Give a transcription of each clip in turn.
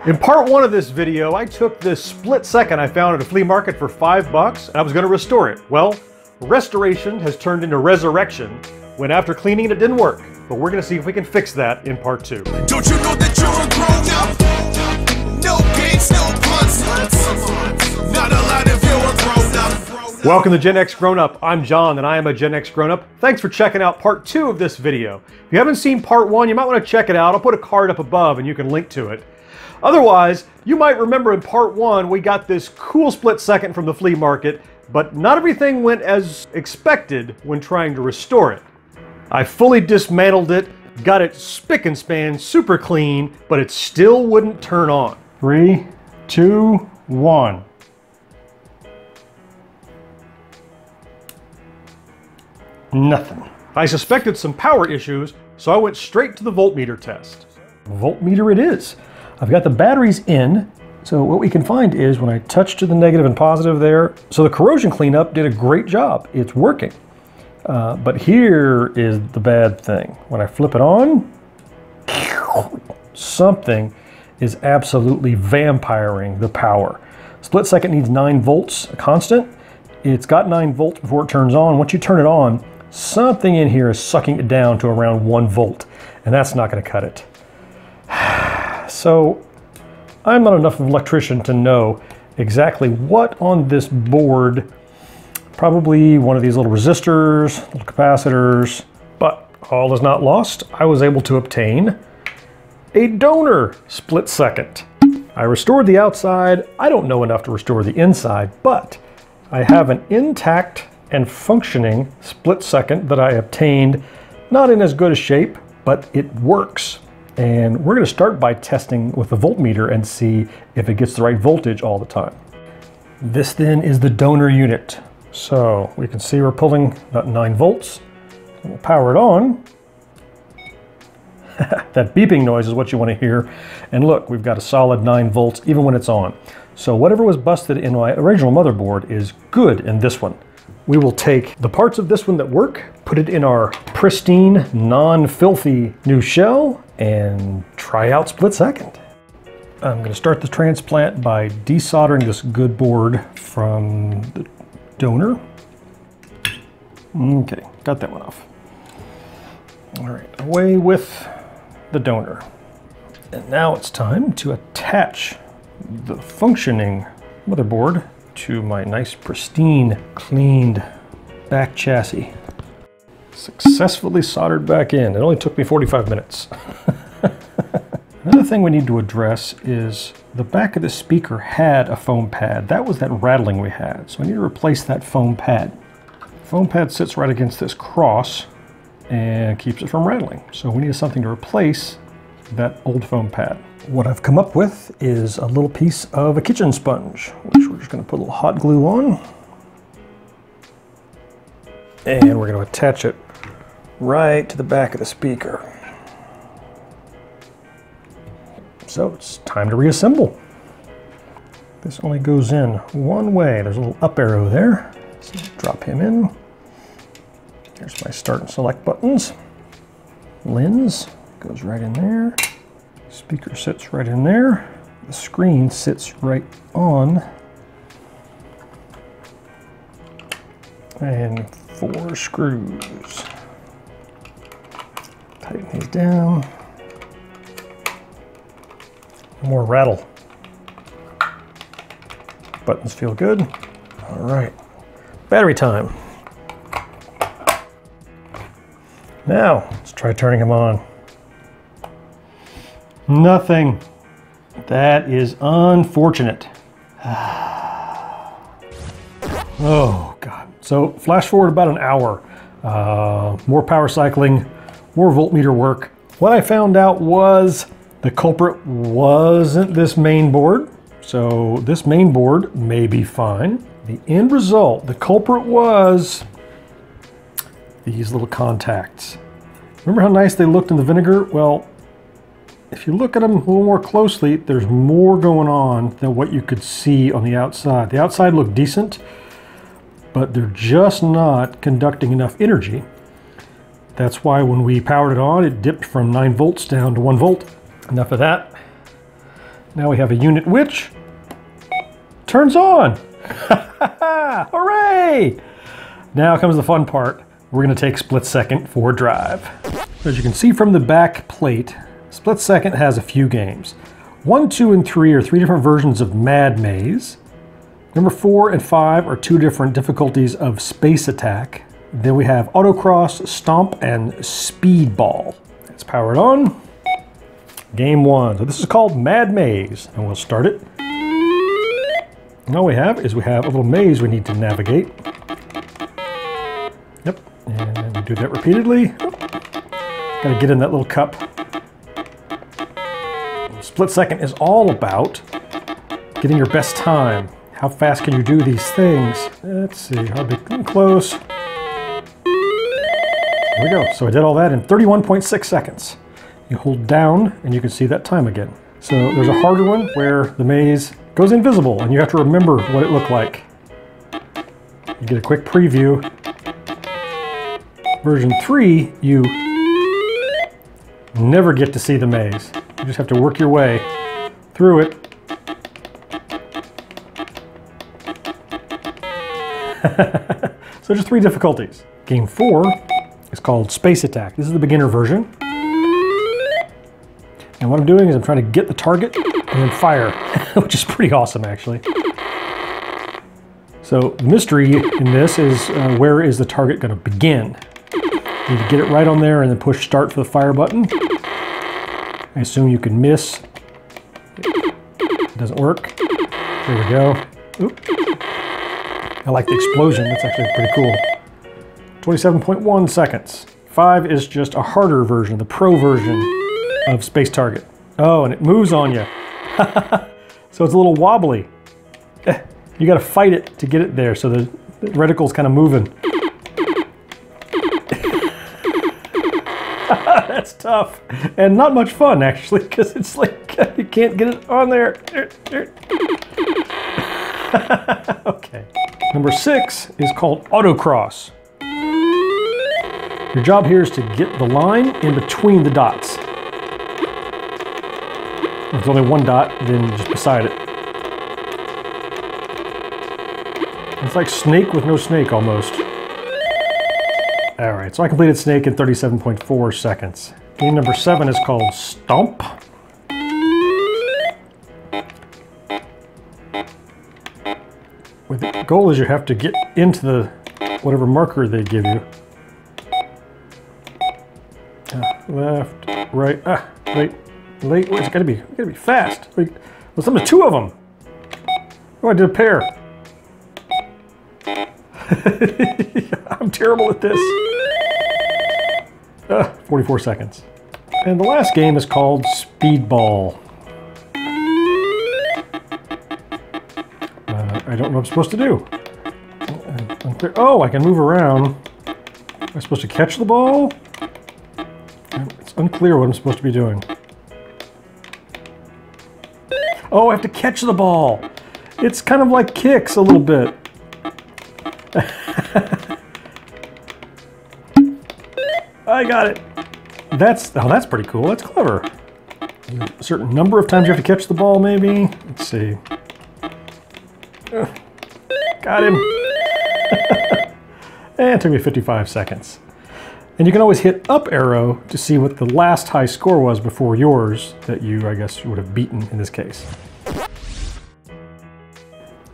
In part one of this video, I took this split second I found at a flea market for $5 and I was going to restore it. Well, restoration has turned into resurrection when after cleaning it didn't work. But we're going to see if we can fix that in part two. Don't you know that you're a grown up? No games, no puns. Not allowed if you're a grown up. Welcome to GenXGrownUp. I'm John and I am a GenXGrownUp. Thanks for checking out part two of this video. If you haven't seen part one, you might want to check it out. I'll put a card up above and you can link to it. Otherwise, you might remember in part one, we got this cool split second from the flea market, but not everything went as expected when trying to restore it. I fully dismantled it, got it spick and span, super clean, but it still wouldn't turn on. 3, 2, 1. Nothing. I suspected some power issues, so I went straight to the voltmeter test. Voltmeter it is. I've got the batteries in, so what we can find is when I touch to the negative and positive there, so the corrosion cleanup did a great job. It's working. But here is the bad thing. When I flip it on, something is absolutely vampiring the power. Split second needs 9 volts, a constant. It's got 9 volts before it turns on. Once you turn it on, something in here is sucking it down to around 1 volt, and that's not going to cut it. So I'm not enough of an electrician to know exactly what on this board, probably one of these little resistors, little capacitors, but all is not lost. I was able to obtain a donor split second. I restored the outside. I don't know enough to restore the inside, but I have an intact and functioning split second that I obtained, not in as good a shape, but it works. And we're going to start by testing with the voltmeter and see if it gets the right voltage all the time. This then is the donor unit. So we can see we're pulling about 9 volts. We'll power it on. That beeping noise is what you want to hear. And look, we've got a solid 9 volts even when it's on. So whatever was busted in my original motherboard is good in this one. We will take the parts of this one that work, put it in our pristine, non-filthy new shell, and try out split second. I'm going to start the transplant by desoldering this good board from the donor. Okay, got that one off. All right, away with the donor. And now it's time to attach the functioning motherboard to my nice, pristine, cleaned back chassis. Successfully soldered back in. It only took me 45 minutes. Another thing we need to address is the back of the speaker had a foam pad. That was that rattling we had. So I need to replace that foam pad. The foam pad sits right against this cross and keeps it from rattling. So we need something to replace that old foam pad. What I've come up with is a little piece of a kitchen sponge, which we're just going to put a little hot glue on. And we're going to attach it right to the back of the speaker. So it's time to reassemble. This only goes in one way. There's a little up arrow there. So drop him in. There's my start and select buttons. Lens goes right in there. Speaker sits right in there. The screen sits right on. And 4 screws. Tighten these down. More rattle. Buttons feel good. All right. Battery time. Now, let's try turning them on. Nothing. That is unfortunate. Oh, God. So, flash forward about an hour. More power cycling, more voltmeter work. What I found out was the culprit wasn't this main board. So, this main board may be fine. The end result, the culprit was these little contacts. Remember how nice they looked in the vinegar? Well, if you look at them a little more closely, there's more going on than what you could see on the outside. The outside looked decent, but they're just not conducting enough energy. That's why when we powered it on, it dipped from 9 volts down to 1 volt. Enough of that. Now we have a unit which turns on. Hooray! Now comes the fun part. We're going to take split second for drive. As you can see from the back plate, split second has a few games. 1, 2, and 3 are 3 different versions of Mad Maze. Number 4 and 5 are 2 different difficulties of Space Attack. Then we have Autocross, Stomp, and Speedball. Let's power it on. Game 1. So this is called Mad Maze, and we'll start it. And all we have is a little maze we need to navigate. Yep, and we do that repeatedly. Gotta get in that little cup. Split second is all about getting your best time. How fast can you do these things? Let's see, I'll be close. There we go. So I did all that in 31.6 seconds. You hold down and you can see that time again. So there's a harder one where the maze goes invisible and you have to remember what it looked like. You get a quick preview. Version 3, you never get to see the maze. You just have to work your way through it. So just 3 difficulties. Game 4 is called Space Attack. This is the beginner version. And what I'm doing is I'm trying to get the target and then fire, which is pretty awesome actually. So the mystery in this is where is the target going to begin? You need to get it right on there and then push start for the fire button. I assume you can miss. It doesn't work. There we go. Oop. I like the explosion, that's actually pretty cool. 27.1 seconds. 5 is just a harder version, the pro version of Space Target. Oh, and it moves on you. So it's a little wobbly. You gotta fight it to get it there, so the reticle's kind of moving. That's tough. And not much fun, actually, because it's like, you can't get it on there. Okay. Number 6 is called Autocross. Your job here is to get the line in between the dots. If there's only one dot, then just beside it. It's like Snake with no snake, almost. All right, so I completed Snake in 37.4 seconds. Game number 7 is called Stomp. The goal is you have to get into the whatever marker they give you. Left, right, right, late. It's gotta be fast. Like, well, some of 2 of them. Oh, I did a pair. I'm terrible at this. 44 seconds. And the last game is called Speedball. I don't know what I'm supposed to do. Oh, I can move around. Am I supposed to catch the ball? It's unclear what I'm supposed to be doing. Oh, I have to catch the ball. It's kind of like kicks a little bit. I got it. That's pretty cool. That's clever. A certain number of times you have to catch the ball, maybe. Let's see. Got him. And it took me 55 seconds. And you can always hit up arrow to see what the last high score was before yours that you, I guess, would have beaten in this case.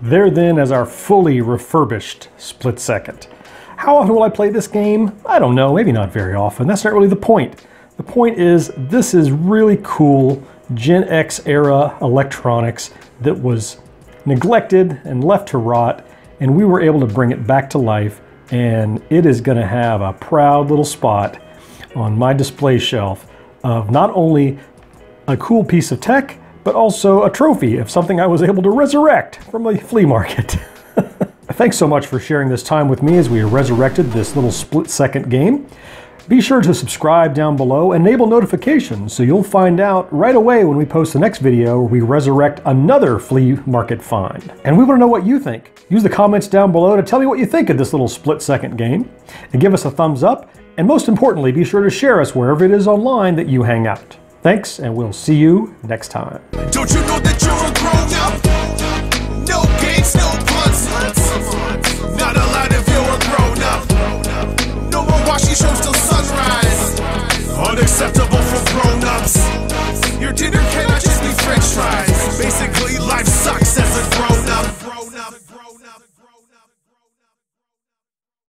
There then is our fully refurbished split second. How often will I play this game? I don't know, maybe not very often. That's not really the point. The point is, this is really cool Gen X era electronics that was neglected and left to rot, and we were able to bring it back to life, and it is gonna have a proud little spot on my display shelf of not only a cool piece of tech, but also a trophy of something I was able to resurrect from a flea market. Thanks so much for sharing this time with me as we resurrected this little split-second game. Be sure to subscribe down below and enable notifications so you'll find out right away when we post the next video where we resurrect another flea market find. And we want to know what you think. Use the comments down below to tell me what you think of this little split-second game, and give us a thumbs up, and most importantly, be sure to share us wherever it is online that you hang out. Thanks, and we'll see you next time. Don't you know that you're a grown-up? No games, no puns. Not allowed if you're a grown-up. No more watching shows till sunrise. Unacceptable.